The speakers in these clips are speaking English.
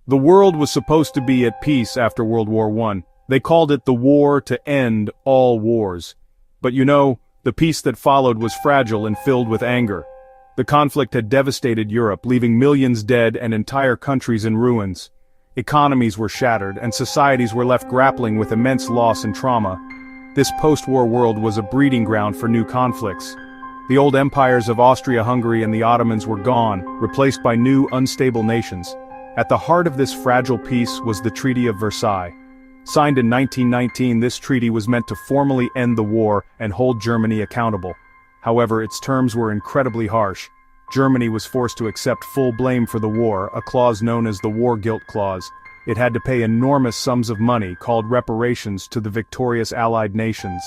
The world was supposed to be at peace after World War I. They called it the war to end all wars. But the peace that followed was fragile and filled with anger. The conflict had devastated Europe, leaving millions dead and entire countries in ruins. Economies were shattered, and societies were left grappling with immense loss and trauma. This post-war world was a breeding ground for new conflicts. The old empires of Austria-Hungary and the Ottomans were gone, replaced by new, unstable nations. At the heart of this fragile peace was the Treaty of Versailles. Signed in 1919, this treaty was meant to formally end the war and hold Germany accountable. However, its terms were incredibly harsh. Germany was forced to accept full blame for the war, a clause known as the War Guilt Clause. It had to pay enormous sums of money, called reparations, to the victorious Allied nations.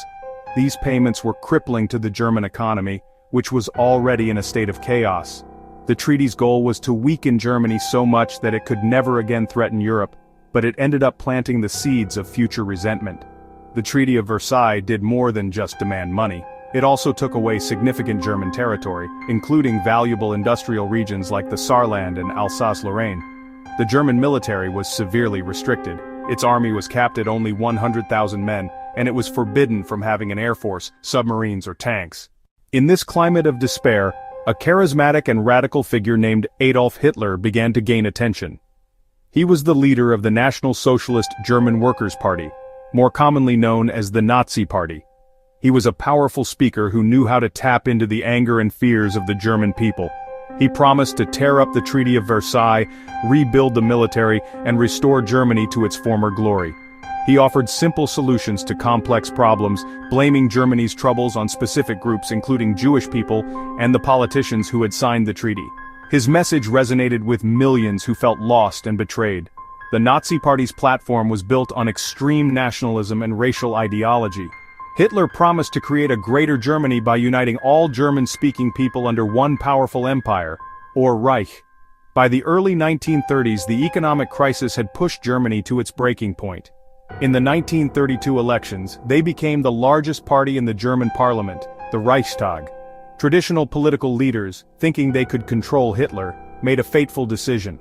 These payments were crippling to the German economy, which was already in a state of chaos. The treaty's goal was to weaken Germany so much that it could never again threaten Europe, but it ended up planting the seeds of future resentment. The Treaty of Versailles did more than just demand money. It also took away significant German territory, including valuable industrial regions like the Saarland and Alsace-Lorraine. The German military was severely restricted. Its army was capped at only 100,000 men, and it was forbidden from having an air force, submarines, or tanks. In this climate of despair, a charismatic and radical figure named Adolf Hitler began to gain attention. He was the leader of the National Socialist German Workers' Party, more commonly known as the Nazi Party. He was a powerful speaker who knew how to tap into the anger and fears of the German people. He promised to tear up the Treaty of Versailles, rebuild the military, and restore Germany to its former glory. He offered simple solutions to complex problems, blaming Germany's troubles on specific groups including Jewish people and the politicians who had signed the treaty. His message resonated with millions who felt lost and betrayed. The Nazi Party's platform was built on extreme nationalism and racial ideology. Hitler promised to create a greater Germany by uniting all German-speaking people under one powerful empire, or Reich. By the early 1930s, the economic crisis had pushed Germany to its breaking point. In the 1932 elections, they became the largest party in the German parliament, the Reichstag. Traditional political leaders, thinking they could control Hitler, made a fateful decision.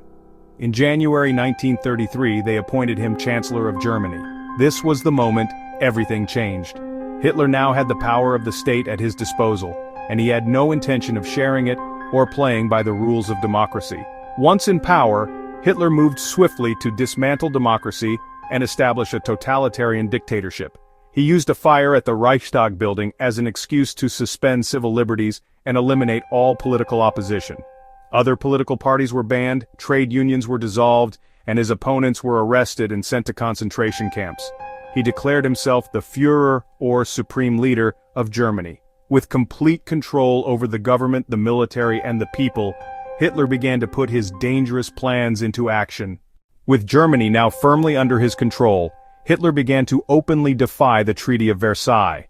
In January 1933, they appointed him Chancellor of Germany. This was the moment everything changed. Hitler now had the power of the state at his disposal, and he had no intention of sharing it or playing by the rules of democracy. Once in power, Hitler moved swiftly to dismantle democracy and establish a totalitarian dictatorship. He used a fire at the Reichstag building as an excuse to suspend civil liberties and eliminate all political opposition. Other political parties were banned, trade unions were dissolved, and his opponents were arrested and sent to concentration camps. He declared himself the Führer, or supreme leader, of Germany. With complete control over the government, the military, and the people, Hitler began to put his dangerous plans into action. With Germany now firmly under his control, Hitler began to openly defy the Treaty of Versailles.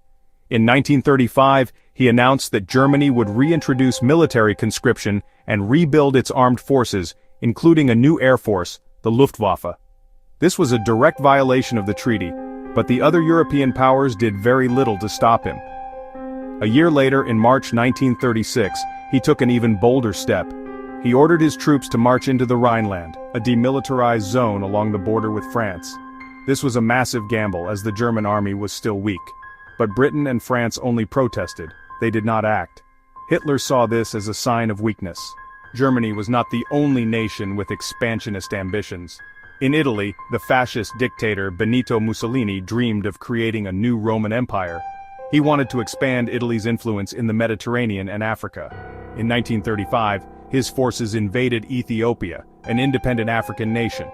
In 1935, he announced that Germany would reintroduce military conscription and rebuild its armed forces, including a new air force, the Luftwaffe. This was a direct violation of the treaty, but the other European powers did very little to stop him. A year later, in March 1936, he took an even bolder step. He ordered his troops to march into the Rhineland, a demilitarized zone along the border with France. This was a massive gamble as the German army was still weak. But Britain and France only protested, they did not act. Hitler saw this as a sign of weakness. Germany was not the only nation with expansionist ambitions. In Italy, the fascist dictator Benito Mussolini dreamed of creating a new Roman Empire. He wanted to expand Italy's influence in the Mediterranean and Africa. In 1935, his forces invaded Ethiopia, an independent African nation.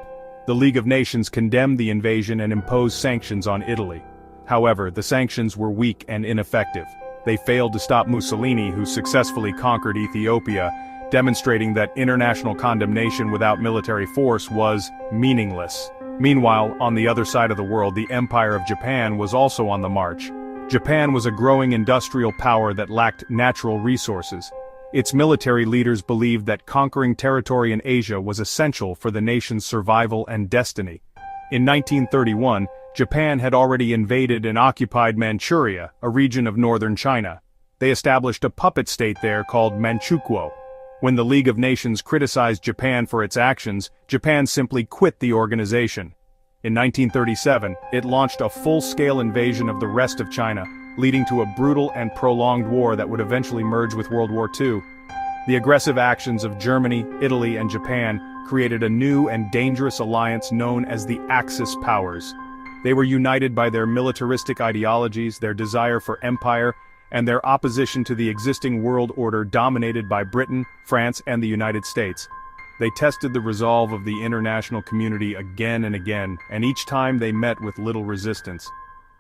The League of Nations condemned the invasion and imposed sanctions on Italy. However, the sanctions were weak and ineffective. They failed to stop Mussolini, who successfully conquered Ethiopia, demonstrating that international condemnation without military force was meaningless. Meanwhile, on the other side of the world, the Empire of Japan was also on the march. Japan was a growing industrial power that lacked natural resources. Its military leaders believed that conquering territory in Asia was essential for the nation's survival and destiny. In 1931, Japan had already invaded and occupied Manchuria, a region of northern China. They established a puppet state there called Manchukuo. When the League of Nations criticized Japan for its actions, Japan simply quit the organization. In 1937, it launched a full-scale invasion of the rest of China, leading to a brutal and prolonged war that would eventually merge with World War II. The aggressive actions of Germany, Italy, and Japan created a new and dangerous alliance known as the Axis powers. They were united by their militaristic ideologies, their desire for empire, and their opposition to the existing world order dominated by Britain, France, and the United States. They tested the resolve of the international community again and again, and each time they met with little resistance.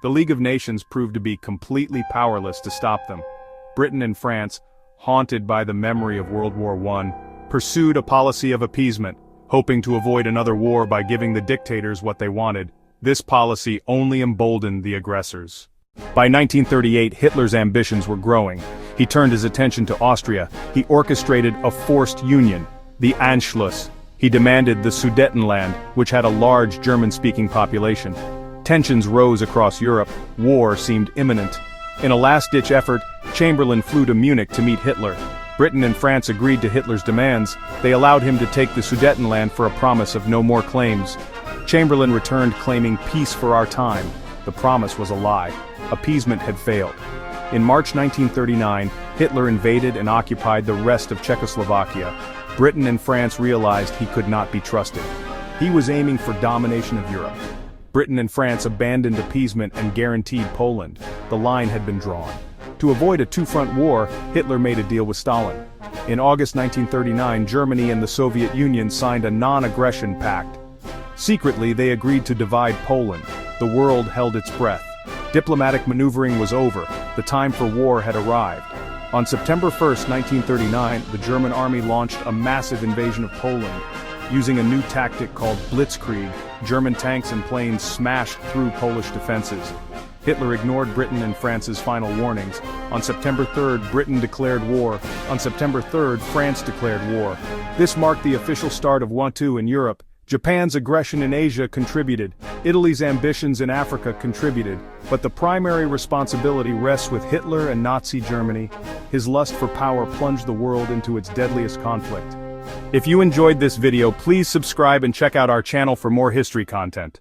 The League of Nations proved to be completely powerless to stop them. Britain and France, haunted by the memory of World War I, pursued a policy of appeasement, hoping to avoid another war by giving the dictators what they wanted. This policy only emboldened the aggressors. By 1938, Hitler's ambitions were growing. He turned his attention to Austria. He orchestrated a forced union, the Anschluss. He demanded the Sudetenland, which had a large German-speaking population. Tensions rose across Europe. War seemed imminent. In a last-ditch effort, Chamberlain flew to Munich to meet Hitler. Britain and France agreed to Hitler's demands. They allowed him to take the Sudetenland for a promise of no more claims. Chamberlain returned claiming peace for our time. The promise was a lie. Appeasement had failed. In March 1939, Hitler invaded and occupied the rest of Czechoslovakia. Britain and France realized he could not be trusted. He was aiming for domination of Europe. Britain and France abandoned appeasement and guaranteed Poland. The line had been drawn. To avoid a two-front war, Hitler made a deal with Stalin. In August 1939, Germany and the Soviet Union signed a non-aggression pact. Secretly, they agreed to divide Poland. The world held its breath. Diplomatic maneuvering was over. The time for war had arrived. On September 1, 1939, the German army launched a massive invasion of Poland. Using a new tactic called blitzkrieg, German tanks and planes smashed through Polish defenses. Hitler ignored Britain and France's final warnings. On September 3rd, Britain declared war. On September 3rd, France declared war. This marked the official start of World War II in Europe. Japan's aggression in Asia contributed. Italy's ambitions in Africa contributed. But the primary responsibility rests with Hitler and Nazi Germany. His lust for power plunged the world into its deadliest conflict. If you enjoyed this video, please subscribe and check out our channel for more history content.